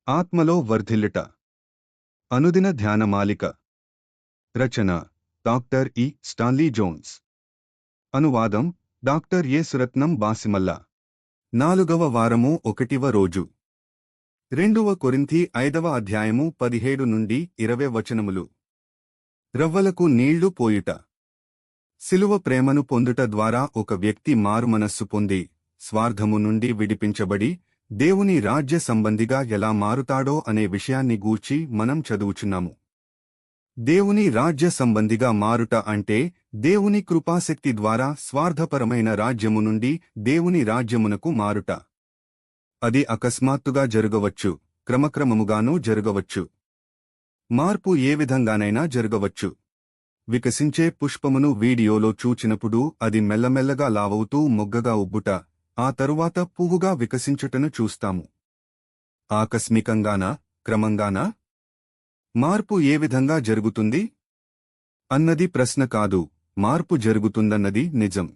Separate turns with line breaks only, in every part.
ఆత్మలో వర్ధిల్లుట. అనుదిన ధ్యానమాలిక. రచన డాక్టర్ ఇ. Stanley Jones. అనువాదం డాక్టర్ ఎ. సురత్నం బాసిమల్ల. 4వ వారము 1వ రోజు. 2వ కొరింథీ 5వ అధ్యాయము 17 నుండి 20 వచనములు. రవ్వలకు నీళ్లు పోయుట. సిలువ ప్రేమను పొందుట ద్వారా ఒక వ్యక్తి మారుమనస్సు పొంది, స్వార్థము నుండి విడిపించబడి, దేవుని రాజ్య సంబంధిగా ఎలా మారుతాడో అనే విషయాన్ని గూర్చి మనం చదువుచున్నాము. దేవుని రాజ్య సంబంధిగా మారుట అంటే దేవుని కృపాశక్తి ద్వారా స్వార్థపరమైన రాజ్యము నుండి దేవుని రాజ్యమునకు మారుట. అది అకస్మాత్తుగా జరగవచ్చు, క్రమక్రమముగానూ జరగవచ్చు. మార్పు ఏ విధంగానైనా జరగవచ్చు. వికసించే పుష్పమును వీడియోలో చూచినప్పుడు అది మెల్లమెల్లగా లావవుతూ మొగ్గగా ఉబ్బుట, ఆ తరువాత పువ్వుగా వికసించుటను చూస్తాము. ఆకస్మికంగానా, క్రమంగానా? మార్పు ఏ విధంగా జరుగుతుంది అన్నది ప్రశ్న కాదు, మార్పు జరుగుతుందన్నది నిజం.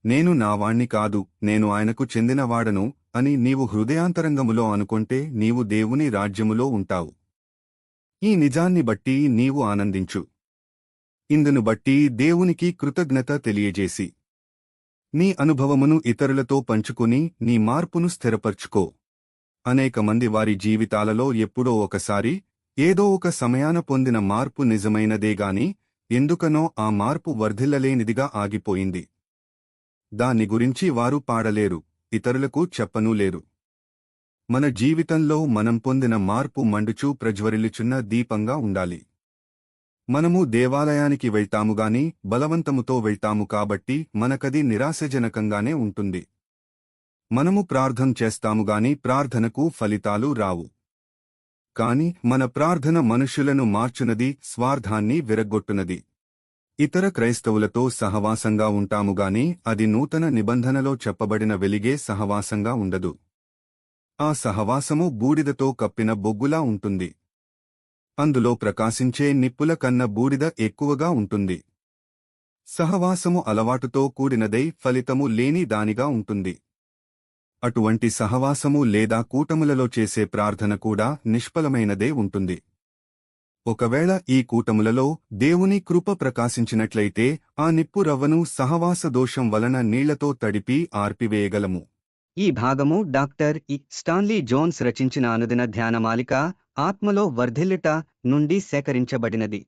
నేను నావాణ్ణి కాదు, నేను ఆయనకు చెందినవాడను అని నీవు హృదయాంతరంగములో అనుకొంటే నీవు దేవుని రాజ్యములో ఉంటావు. ఈ నిజాన్ని బట్టి నీవు ఆనందించు. ఇందును బట్టి దేవునికి కృతజ్ఞత తెలియజేసి, నీ అనుభవమును ఇతరులతో పంచుకుని నీ మార్పును స్థిరపర్చుకో. అనేక మంది వారి జీవితాలలో ఎప్పుడో ఒకసారి, ఏదో ఒక సమయాన పొందిన మార్పు నిజమైనదేగాని, ఎందుకనో ఆ మార్పు వర్ధిల్లలేనిదిగా ఆగిపోయింది. దాన్ని గురించి వారు పాడలేరు, ఇతరులకు చెప్పనూ లేరు. మన జీవితంలో మనం పొందిన మార్పు మండుచూ ప్రజ్వరిల్లుచున్న దీపంగా ఉండాలి. మనము దేవాలయానికి వెళ్తాముగాని బలవంతముతో వెళ్తాము కాబట్టి మనకది నిరాశజనకంగానే ఉంటుంది. మనము ప్రార్థన చేస్తాముగాని ప్రార్థనకు ఫలితాలు రావు. కాని మన ప్రార్థన మనుష్యులను మార్చునది, స్వార్థాన్ని విరగ్గొట్టునది. ఇతర క్రైస్తవులతో సహవాసంగా ఉంటాముగాని అది నూతన నిబంధనలో చెప్పబడిన వెలిగే సహవాసంగా ఉండదు. ఆ సహవాసము బూడిదతో కప్పిన బొగ్గులా ఉంటుంది. అందులో ప్రకాశించే నిప్పుల కన్న బూడిద ఎక్కువగా ఉంటుంది. సహవాసము అలవాటుతో కూడినదై ఫలితము లేని దానిగా ఉంటుంది. అటువంటి సహవాసము లేదా కూటములలో చేసే ప్రార్థన కూడా నిష్ఫలమైనదే ఉంటుంది. ఒకవేళ ఈ కూటములలో దేవుని కృప ప్రకాశించినట్లయితే ఆ నిప్పు రవ్వను సహవాస దోషం వలన నీళ్లతో తడిపి ఆర్పివేయగలము.
ఈ భాగము డాక్టర్ ఇ. స్టాన్లీ జోన్స్ రచించిన అనుదిన ధ్యానమాలిక ఆత్మలో వర్ధిల్లుట నుండి సేకరించబడినది.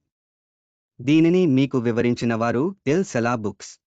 దీనిని మీకు వివరించిన వారు ఎల్. సెలా బుక్స్.